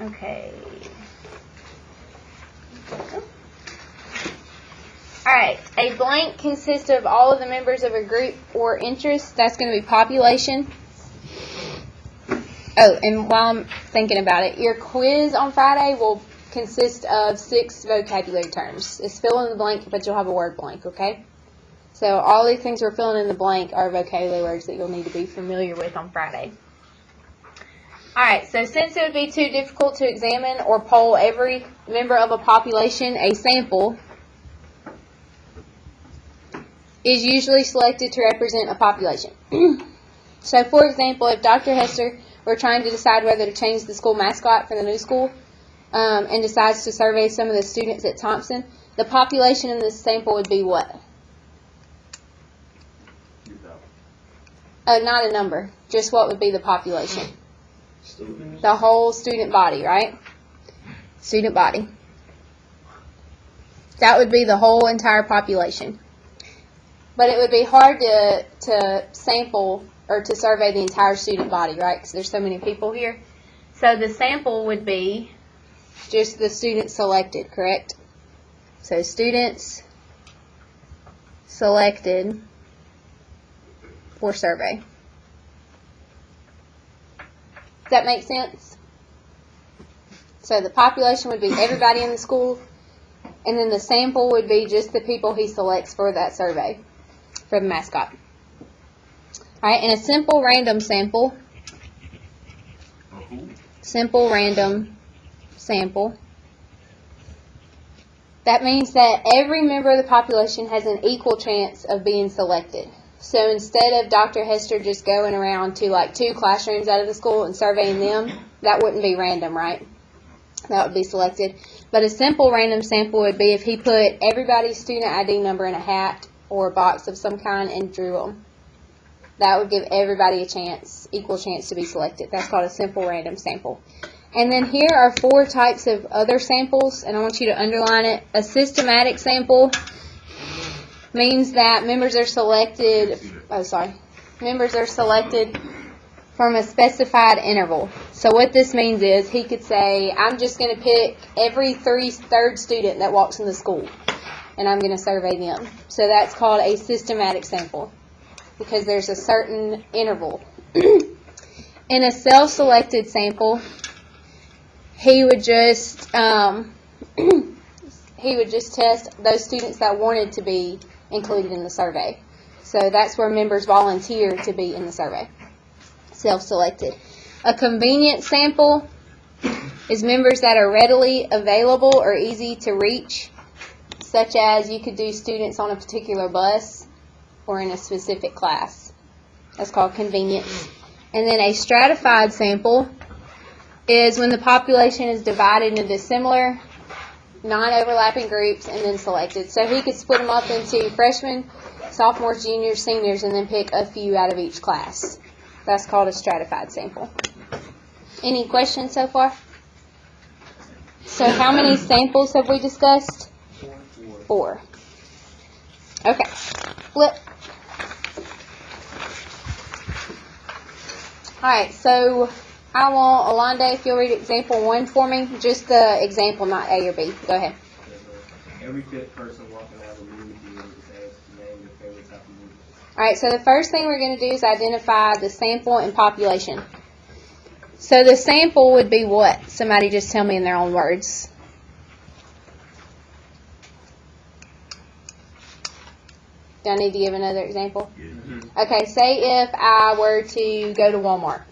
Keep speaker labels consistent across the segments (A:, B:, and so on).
A: Okay. Alright, a blank consists of all of the members of a group or interest. That's going to be population. Oh, and while I'm thinking about it, your quiz on Friday will consist of 6 vocabulary terms. It's fill in the blank, but you'll have a word blank, okay? So all these things we're filling in the blank are vocabulary words that you'll need to be familiar with on Friday. Alright, so since it would be too difficult to examine or poll every member of a population, a sample is usually selected to represent a population. So, for example, if Dr. Hester were trying to decide whether to change the school mascot for the new school and decides to survey some of the students at Thompson, the population in this sample would be what? Not a number. Just what would be the population? Students. The whole student body, right? Student body. That would be the whole entire population. But it would be hard to sample or to survey the entire student body, right? Because there's so many people here. So the sample would be just the students selected, correct? So students selected for survey. Does that make sense? So the population would be everybody in the school, and then the sample would be just the people he selects for that survey, for the mascot. Alright, and a simple random sample, that means that every member of the population has an equal chance of being selected. So instead of Dr. Hester just going around to like 2 classrooms out of the school and surveying them, that wouldn't be random, right? That would be selected. But a simple random sample would be if he put everybody's student ID number in a hat or a box of some kind and drew them. That would give everybody a chance, equal chance to be selected. That's called a simple random sample. And then here are 4 types of other samples, and I want you to underline it. A systematic sample means that members are selected from a specified interval. So what this means is he could say, I'm just going to pick every third student that walks in the school, and I'm going to survey them. So that's called a systematic sample, because there's a certain interval. In a self-selected sample, he would just test those students that wanted to be included in the survey. So that's where members volunteer to be in the survey. Self-selected. A convenient sample is members that are readily available or easy to reach, such as you could do students on a particular bus or in a specific class. That's called convenience. And then a stratified sample is when the population is divided into similar, non-overlapping groups and then selected. So he could split them up into freshmen, sophomores, juniors, seniors, and then pick a few out of each class. That's called a stratified sample. Any questions so far? So how many samples have we discussed? 4. Okay. Flip. Alright, so I want Alonda, if you'll read example 1 for me. Just the example, not A or B. Go ahead.
B: Every 5th person walking out of the movie theater is asked to name their favorite type of movie.
A: Alright, so the first thing we're going to do is identify the sample and population. So the sample would be what? Somebody just tell me in their own words. Do I need to give another example? Okay, say if I were to go to Walmart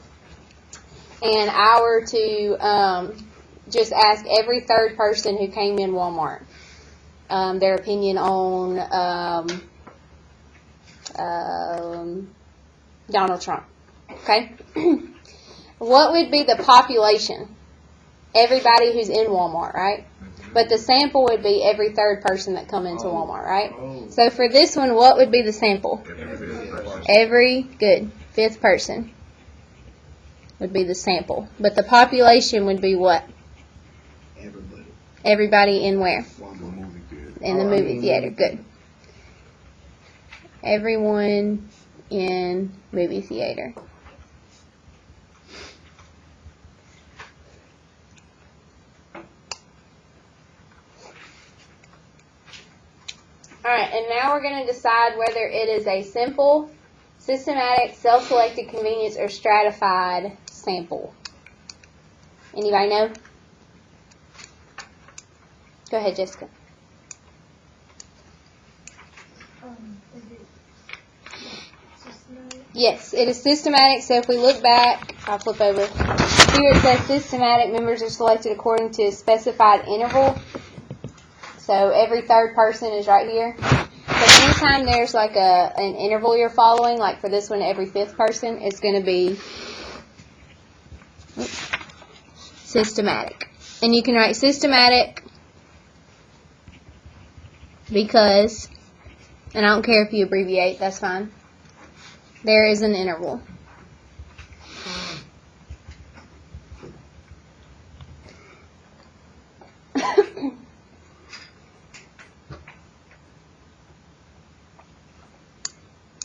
A: and I were to just ask every third person who came in Walmart their opinion on Donald Trump. Okay? What would be the population? Everybody who's in Walmart, right? But the sample would be every third person that come into Walmart, right? So for this one, what would be the sample? Every 5th person would be the sample. But the population would be what? Everybody in where? In the movie theater. Good. Everyone in movie theater. Alright, and now we're going to decide whether it is a simple, systematic, self-selected convenience, or stratified sample. Anybody know? Go ahead, Jessica.
C: Is it systematic?
A: Yes, it is systematic. So if we look back, I'll flip over. Here it says systematic members are selected according to a specified interval. So every third person is right here. So anytime there's like an interval you're following, like for this one, every fifth person, it's going to be systematic. And you can write systematic because, and I don't care if you abbreviate, that's fine. There is an interval.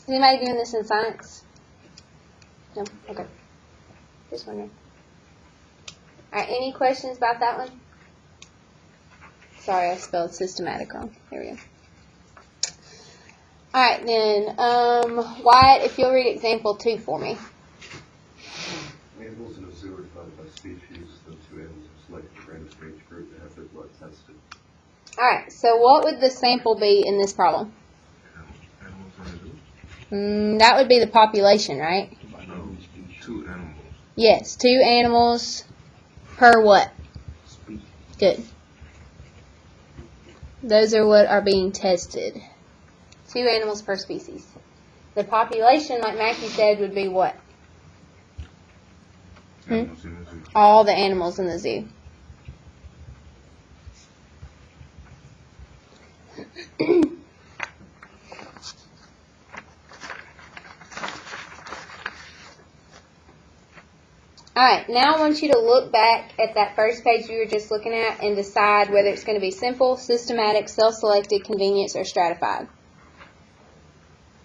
A: Is anybody doing this in science? No? Okay. Just wondering. Alright, any questions about that one? Sorry, I spelled systematic wrong. Here we go. Alright, then, Wyatt, if you'll read example 2 for me.
D: Animals in a zoo are divided by species. The two animals are selected at random from each group to have their blood tested.
A: Alright, so what would the sample be in this problem?
D: Animals in a zoo?
A: That would be the population, right?
D: No, 2 animals.
A: Yes, 2 animals per what?
D: Species.
A: Good. Those are what are being tested. 2 animals per species. The population, like Mackie said, would be what?
D: Animals in a zoo.
A: All the animals in the zoo. Alright, now I want you to look back at that first page you were just looking at and decide whether it's going to be simple, systematic, self-selected, convenience, or stratified.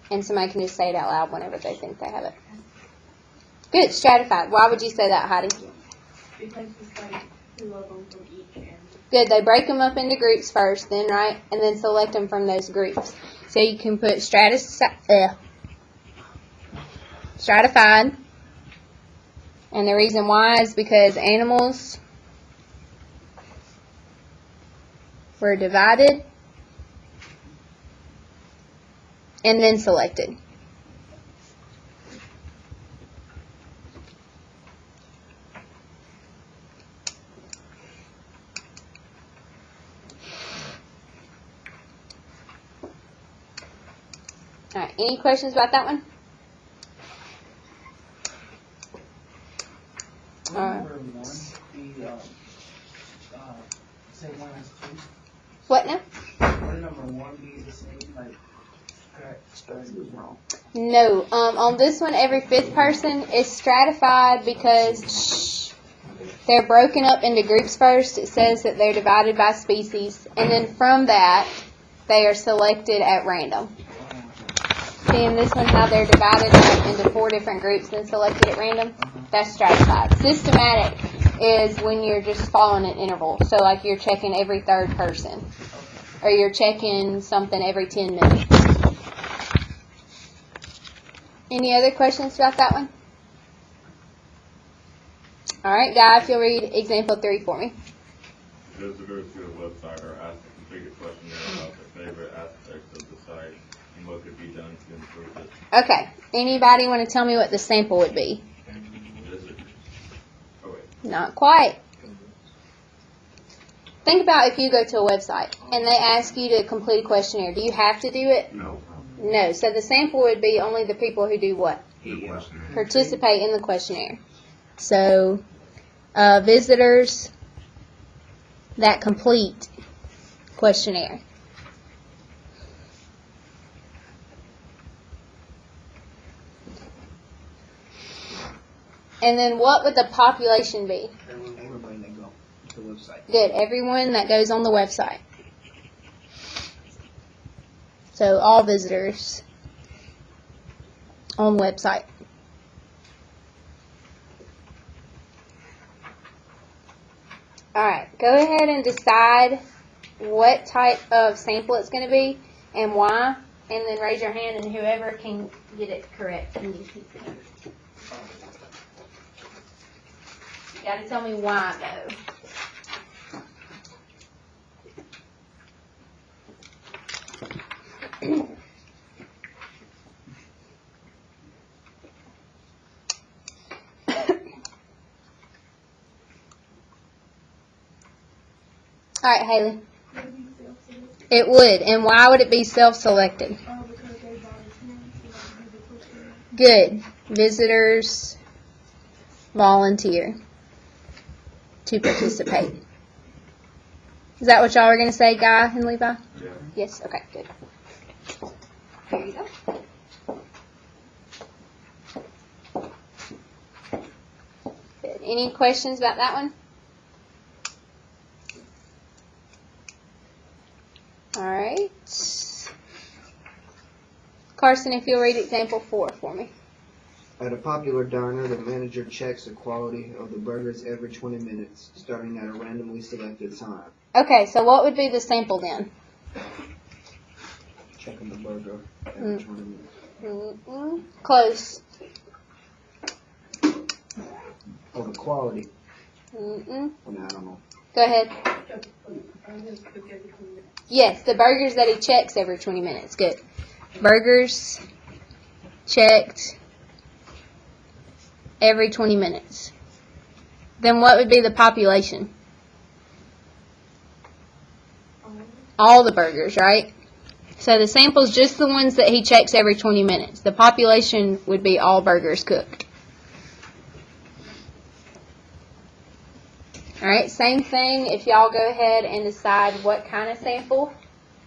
A: And somebody can just say it out loud whenever they think they have it. Good, stratified. Why would you say that, Heidi?
C: Because it's like 2 of them from each animal.
A: Good, they break them up into groups first, then, right? And then select them from those groups. So you can put stratified. And the reason why is because animals were divided and then selected. Alright, any questions about that one?
E: Number 1 be same one as 2?
A: What now?
E: Would number 1 be the same, like, spelling was wrong?
A: No. On this one, every fifth person is stratified because they're broken up into groups first. It says that they're divided by species, and then from that, they are selected at random. See in this one how they're divided into 4 different groups and selected at random? That's stratified. Systematic is when you're just following an interval. So like you're checking every third person. Or you're checking something every 10 minutes. Any other questions about that one? Alright, Guy, if you'll read example 3 for me.
F: Visitors to the website are asked to complete a questionnaire about their favorite aspects of the site and what could be done to improve it.
A: Okay. Anybody want to tell me what the sample would be?
F: Visitors. Oh wait.
A: Not quite. Think about if you go to a website and they ask you to complete a questionnaire. Do you have to do it?
D: No.
A: No. So the sample would be only the people who do what?
D: The questionnaire.
A: Participate in the questionnaire. So visitors that complete questionnaire. And then what would the population be?
E: Everybody that go to the website.
A: Good. Everyone that goes on the website. So all visitors on website. Alright, go ahead and decide what type of sample it's going to be. and why, and then raise your hand, and whoever can get it correct can get his hand. You gotta tell me why, though. All right, Haley. It would. And why would it be self-selected?
C: Because they volunteer to do the pushing.
A: Good. Visitors volunteer to participate. Is that what y'all were going to say, Guy and Levi?
D: Yeah.
A: Yes? Okay, good. There you go. Good. Any questions about that one? All right. Carson, if you'll read example 4 for me.
G: At a popular diner, the manager checks the quality of the burgers every 20 minutes, starting at a randomly selected time.
A: Okay, so what would be the sample then?
G: Checking the burger every 20 minutes.
A: Mm-mm. Close.
G: Oh, the quality.
A: Mm-mm.
G: Oh, no, I don't know.
A: Go ahead. Yes, the burgers that he checks every 20 minutes. Good. Burgers checked every 20 minutes. Then what would be the population? All the burgers, right? So the sample's just the ones that he checks every 20 minutes. The population would be all burgers cooked. Alright, same thing. If y'all go ahead and decide what kind of sample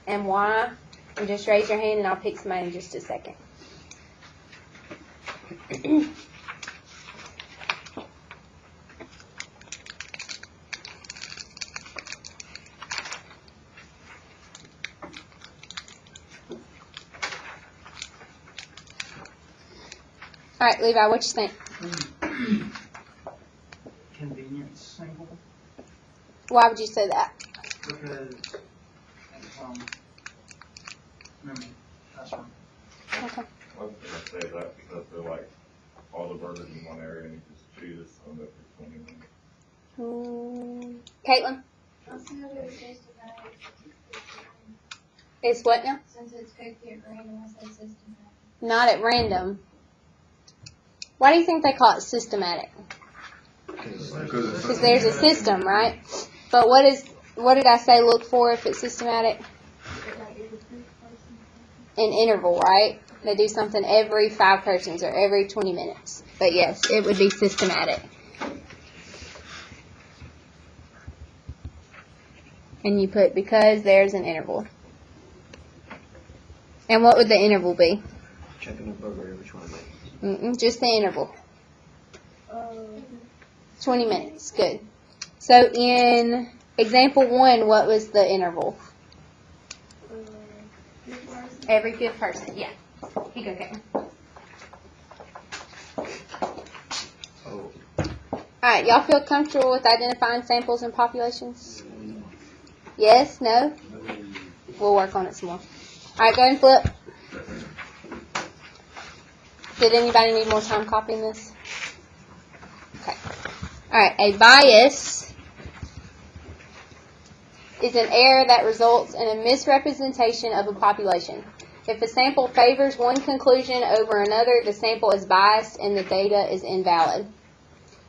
A: and why, and just raise your hand and I'll pick somebody in just a second. Alright, Levi, what you think?
E: Convenience sample,
A: Why would you say that?
E: because, memory, that's one.
A: Okay.
F: I was gonna say that because they're like all the burgers in one area and you just choose some that for 20 minutes.
A: Caitlin? It's what now?
C: Since it's cooked at random, I say systematic.
A: Not at random. Why do you think they call it systematic? Because there's a system, right? But what did I say look for if it's systematic? An interval, right? They do something every 5 persons or every 20 minutes. But yes, it would be systematic. And you put because there's an interval. And what would the interval be?
G: Checking the burger every 20 minutes.
A: Just the interval. 20 minutes. Good. So in example 1, what was the interval? Every 5th person. Yeah. Here you go, Caitlin.
G: Oh,
A: Alright, y'all feel comfortable with identifying samples and populations? Yes? No? We'll work on it some more. Alright, go ahead and flip. Did anybody need more time copying this? Okay. Alright, a bias is an error that results in a misrepresentation of a population. If a sample favors one conclusion over another, the sample is biased and the data is invalid.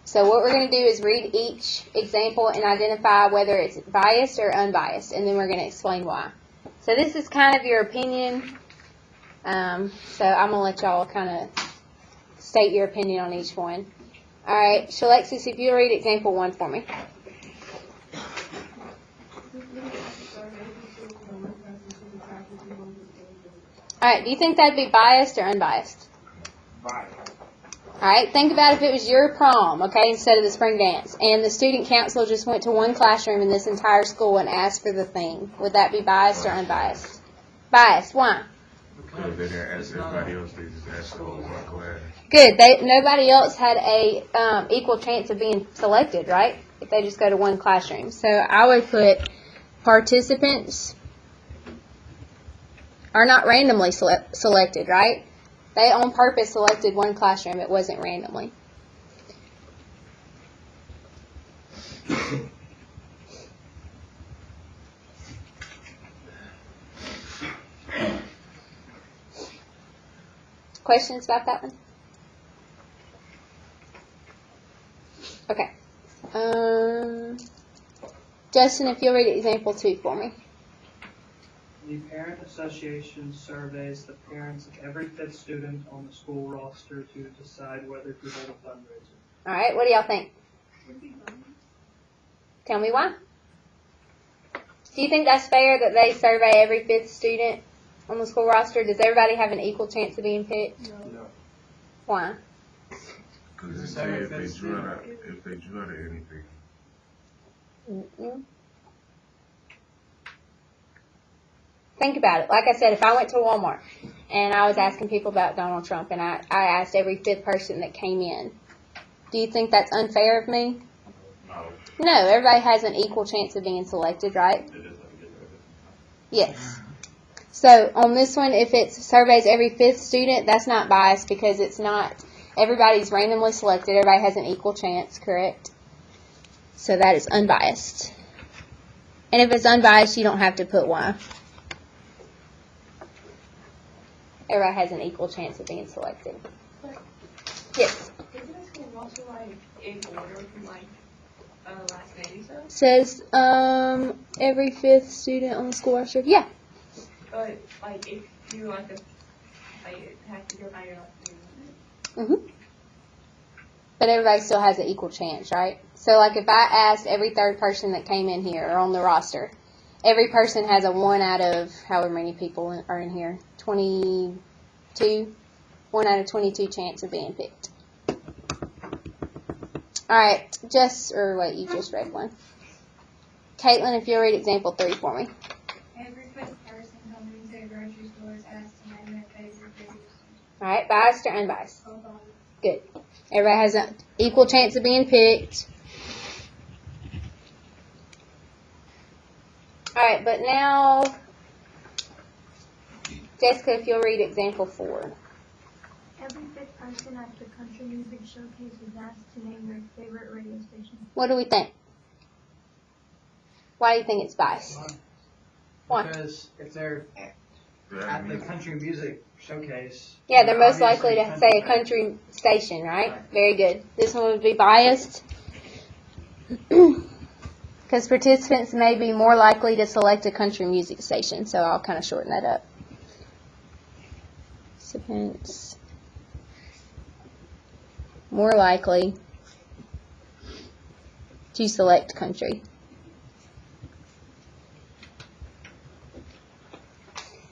A: So what we're going to do is read each example and identify whether it's biased or unbiased, and then we're going to explain why. So this is kind of your opinion. So I'm going to let y'all kind of state your opinion on each one. All right, Shalexis, if you'll read example 1 for me. All right, do you think that'd be biased or unbiased?
E: Biased.
A: All right, think about if it was your prom, okay, instead of the spring dance, and the student council just went to one classroom in this entire school and asked for the theme. Would that be biased or unbiased? Biased. Why?
F: Because they didn't ask everybody else, they just asked the whole class.
A: Good. Nobody else had a equal chance of being selected, right? If they just go to one classroom. So I would put participants are not randomly selected, right? They on purpose selected one classroom. It wasn't randomly. Questions about that one? Okay. Justin, if you'll read example 2 for me.
E: The parent association surveys the parents of every fifth student on the school roster to decide whether to hold a fundraiser.
A: All right, what do y'all think? Tell me why. Do you think that's fair that they survey every fifth student on the school roster? Does everybody have an equal chance of being picked?
D: No.
A: Why?
D: Because they say if they drew out of anything.
A: Mm-mm. Think about it. Like I said, if I went to Walmart and I was asking people about Donald Trump and I asked every fifth person that came in, do you think that's unfair of me?
F: No.
A: No, everybody has an equal chance of being selected, right?
F: It is like a good idea.
A: Yes. So on this one, if it surveys every fifth student, that's not biased because it's not, everybody's randomly selected. Everybody has an equal chance, correct? So that is unbiased. And if it's unbiased, you don't have to put why. Everybody has an equal chance of being selected. Yes.
C: Isn't a school roster like in order from like last name stuff?
A: Says every fifth student on the school roster. Yeah.
C: But like if you like it has to go by your last name.
A: Mhm. But everybody still has an equal chance, right? So like if I asked every third person that came in here or on the roster, every person has a 1 out of however many people are in here. 22. 1 out of 22 chance of being picked. Alright, you just read one. Caitlin, if you'll read example 3 for me.
H: Every fifth person coming to a grocery store is asked to name their favorite video.
A: Alright, biased or unbiased? Good. Everybody has an equal chance of being picked. Alright, but now, Jessica, if you'll read example 4.
H: Every fifth person at the country music showcase is asked to name their favorite radio station.
A: What do we think? Why do you think it's biased? Why?
E: Because if they're at the country music showcase.
A: Yeah, they're most
E: obviously
A: likely to say a country station, right? Very good. This one would be biased because participants may be more likely to select a country music station, so I'll kind of shorten that up. Participants more likely to select country.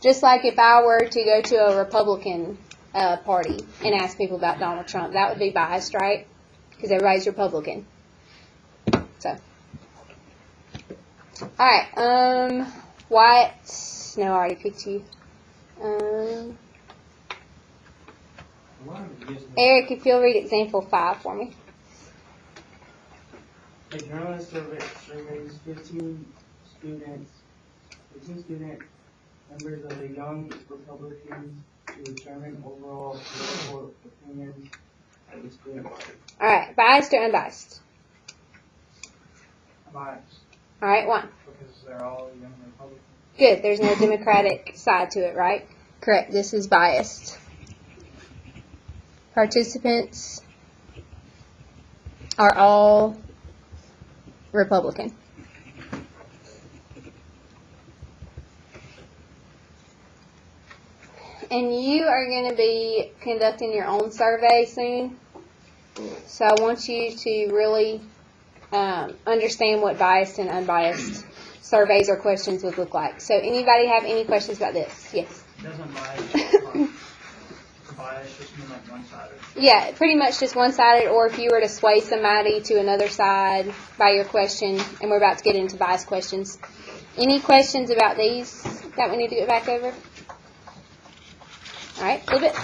A: Just like if I were to go to a Republican party and ask people about Donald Trump, that would be biased, right? Because everybody's Republican. So, all right. Wyatt. No, I already picked you. Eric, if you'll read example 5 for me.
E: A journalist surveys 15 student members of the Young Republicans to determine overall political opinions of the student body.
A: All right, biased or unbiased?
E: Biased,
A: All right, why?
E: because they're all Young Republicans.
A: Good. There's no Democratic side to it, right? Correct. This is biased. Participants are all Republican. And you are going to be conducting your own survey soon. So I want you to really understand what biased and unbiased surveys or questions would look like. So anybody have any questions about this? Yes.
E: Doesn't bias just mean like one-sided?
A: Yeah, pretty much just one-sided, or if you were to sway somebody to another side by your question, and we're about to get into bias questions. Any questions about these that we need to get back over? All right, flip it.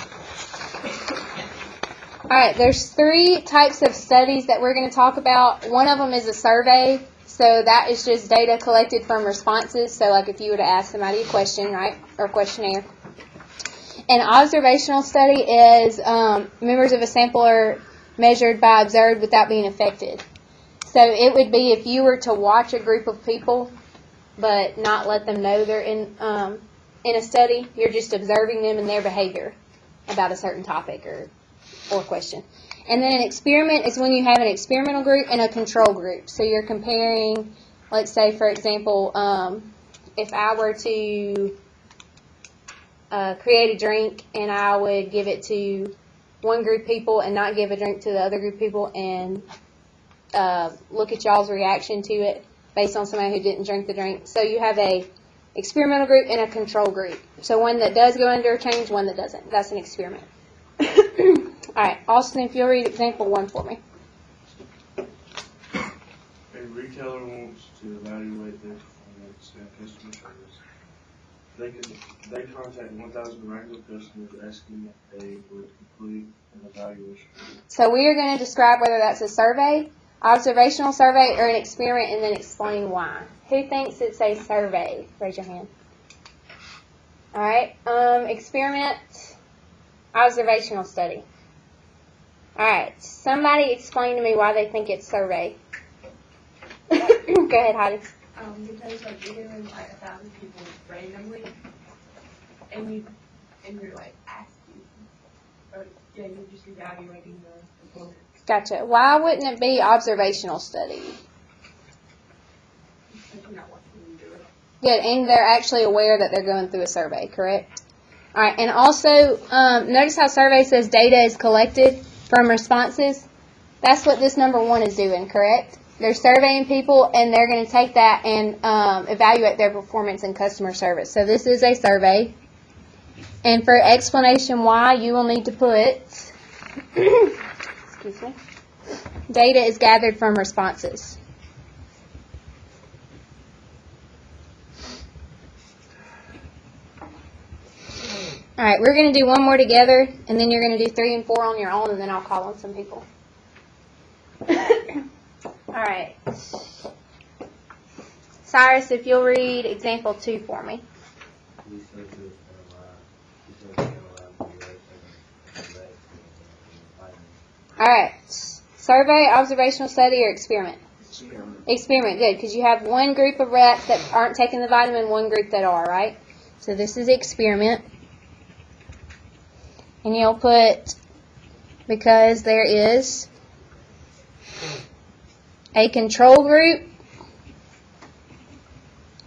A: All right, there's 3 types of studies that we're going to talk about. One of them is a survey, So that is just data collected from responses. So like if you were to ask somebody a question, right, or questionnaire. An observational study is members of a sample are measured by observed without being affected. So it would be if you were to watch a group of people but not let them know they're in a study, you're just observing them and their behavior about a certain topic or question. And then an experiment is when you have an experimental group and a control group. So you're comparing, let's say, for example, if I were to create a drink and I would give it to one group of people and not give a drink to the other group of people and look at y'all's reaction to it based on somebody who didn't drink the drink. So you have a experimental group and a control group. So one that does go under a change, one that doesn't. That's an experiment. All right, Austin, if you'll read example 1 for me.
I: A retailer wants to evaluate their performance in customer service. They contact 1,000 regular customers asking if they would complete an evaluation.
A: So we are going to describe whether that's a survey, observational survey, or an experiment, and then explain why. Who thinks it's a survey? Raise your hand. All right, experiment, observational study. All right, somebody explain to me why they think it's survey. Go ahead, Heidi.
C: Because like you're doing like 1,000 people randomly, and you're like asking, or yeah, you're just evaluating the performance.
A: Gotcha. Why wouldn't it be observational study?
C: Because you're not watching them do it.
A: Good, and they're actually aware that they're going through a survey, correct? All right, and also notice how survey says data is collected from responses. That's what this number 1 is doing, correct? They're surveying people, and they're going to take that and evaluate their performance in customer service. So this is a survey. And for explanation why, you will need to put, excuse me, data is gathered from responses. All right, we're going to do one more together, and then you're going to do 3 and 4 on your own, and then I'll call on some people. All right. Cyrus, if you'll read example 2 for me. All right. Survey, observational study, or experiment? Experiment, good, because you have one group of reps that aren't taking the vitamin, one group that are, right? So this is experiment. And you'll put, because there is a control group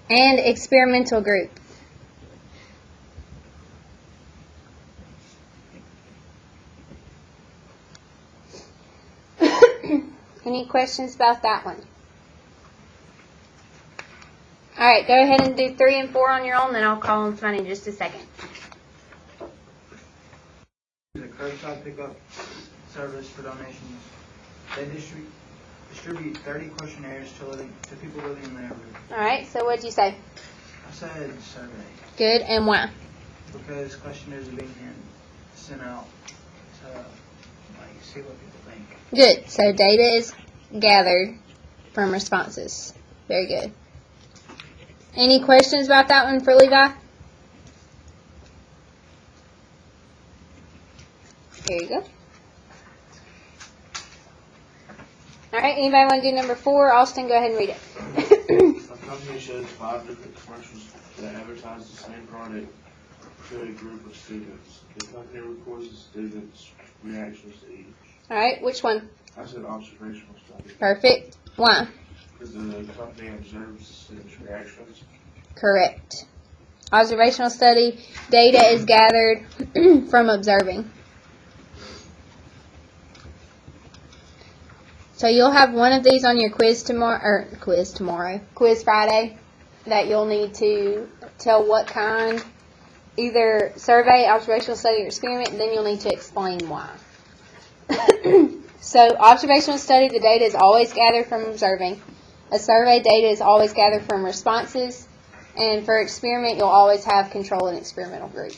A: and experimental group. Any questions about that one? All right, go ahead and do 3 and 4 on your own, then I'll call on somebody in just a second.
J: The curbside pickup service for donations. They distribute 30 questionnaires to people living in the neighborhood.
A: All right, so what did you say?
J: I said survey.
A: Good, and why?
J: Because questionnaires are being sent out to see what people think.
A: Good, so data is gathered from responses. Very good. Any questions about that one for Levi? Here you go. All right, anybody want to do number 4? Austin, go ahead and read it.
I: A company shows 5 different commercials that advertise the same product to a group of students. The company records the students' reactions to each.
A: All right, which one?
I: I said observational study.
A: Perfect. Why?
I: Because the company observes the students' reactions.
A: Correct. Observational study, data is gathered from observing. So you'll have one of these on your quiz Friday, that you'll need to tell what kind, either survey, observational study, or experiment, and then you'll need to explain why. So observational study, the data is always gathered from observing. A survey, data is always gathered from responses. And for experiment, you'll always have control and experimental group.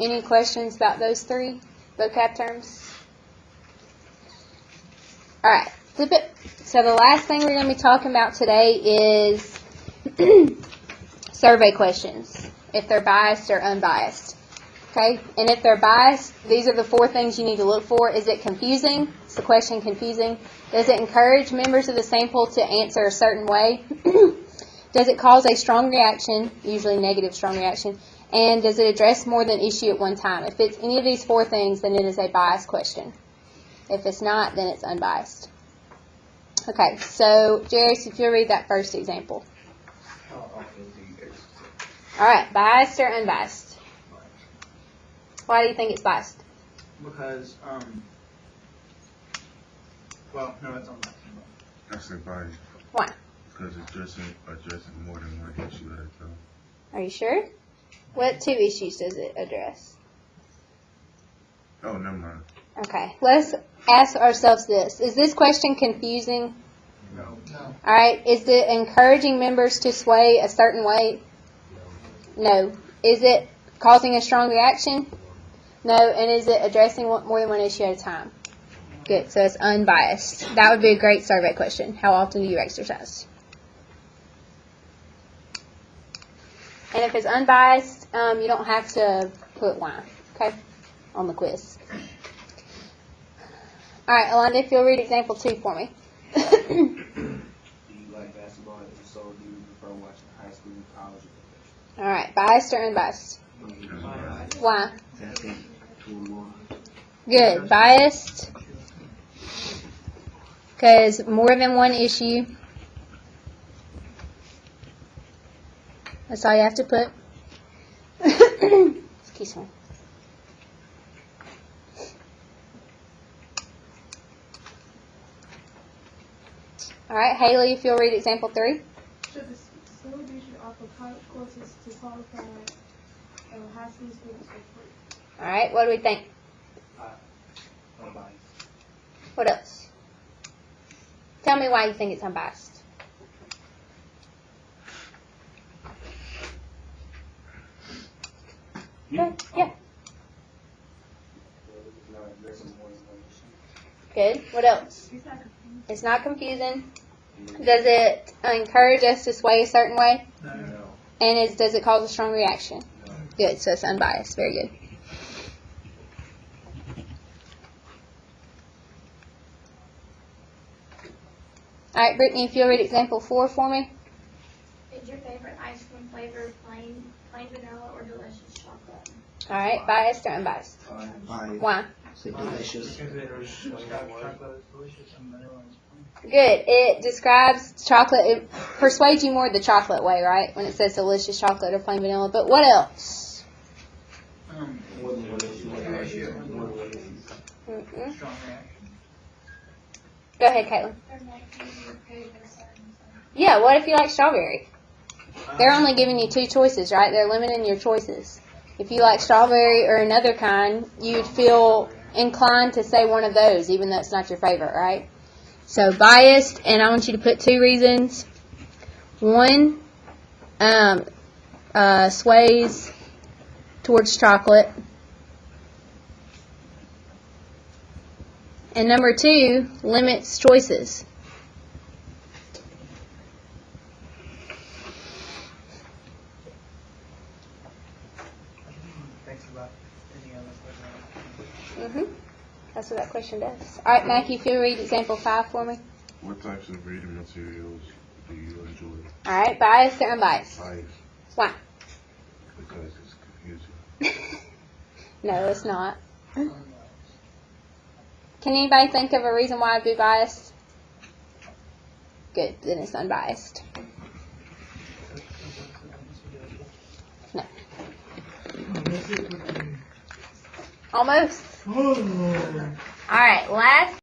A: Any questions about those 3 vocab terms? All right. Flip it. So the last thing we're going to be talking about today is survey questions, if they're biased or unbiased. Okay? And if they're biased, these are the 4 things you need to look for. Is it confusing? Is the question confusing? Does it encourage members of the sample to answer a certain way? Does it cause a strong reaction, usually negative strong reaction? And does it address more than issue at one time? If it's any of these 4 things, then it is a biased question. If it's not, then it's unbiased. Okay, so Jairus, if you'll read that first example. All right, biased or unbiased? Why do you think it's biased?
J: Because, well, no, it's unbiased.
D: I say biased.
A: Why?
D: Because it's addressing more than one issue at a time.
A: Are you sure? What 2 issues does it address?
D: Oh, never mind.
A: Okay, let's ask ourselves this. Is this question confusing?
J: No.
A: All right, is it encouraging members to sway a certain way? No. Is it causing a strong reaction? No. And is it addressing more than one issue at a time? Good, so it's unbiased. That would be a great survey question. How often do you exercise? And if it's unbiased, you don't have to put why, okay, on the quiz. All right, Alonda, if you'll read example 2 for me.
B: Do you like basketball? If so, do you prefer watching high school, college, or
A: All right, biased or unbiased?
B: professional?
A: Why?
B: More.
A: Good, biased, because more than one issue. That's all you have to put. Excuse me. All right, Haley, if you'll read example 3.
H: Should the school district offer college courses to qualify high school students for free?
A: All right, what do we think?
B: Unbiased.
A: What else? Tell me why you think it's unbiased. Yeah. Good. What else? It's not confusing. Does it encourage us to sway a certain way?
J: No.
A: And does it cause a strong reaction? Good. So it's unbiased. Very good. All right, Brittany, if you'll read example 4 for me.
H: Is your favorite ice cream flavor plain vanilla or delicious chocolate?
A: All right, biased or unbiased?
G: Biased.
A: Why?
G: Say delicious.
J: Chocolate is delicious and vanilla is plain.
A: Good. It describes chocolate. It persuades you more the chocolate way, right? When it says delicious chocolate or plain vanilla. But what else?
J: More than one issue.
A: Mm-mm.
J: Strong reaction.
A: Go ahead, Caitlin. Yeah, what if you like strawberry? They're only giving you 2 choices, right? They're limiting your choices. If you like strawberry or another kind, you'd feel inclined to say one of those, even though it's not your favorite, right? So biased, and I want you to put 2 reasons. 1, sways towards chocolate. And number 2, limits choices.
J: Thanks about any other question.
A: That's what that question does. All right, Mackie, if you'll read example 5 for me.
D: What types of reading materials do you enjoy?
A: All right, biased or unbiased?
D: Biased.
A: Why?
D: Because it's confusing.
A: No, it's not. Can anybody think of a reason why I'd be biased? Good, then it's unbiased. No. Almost. All right, last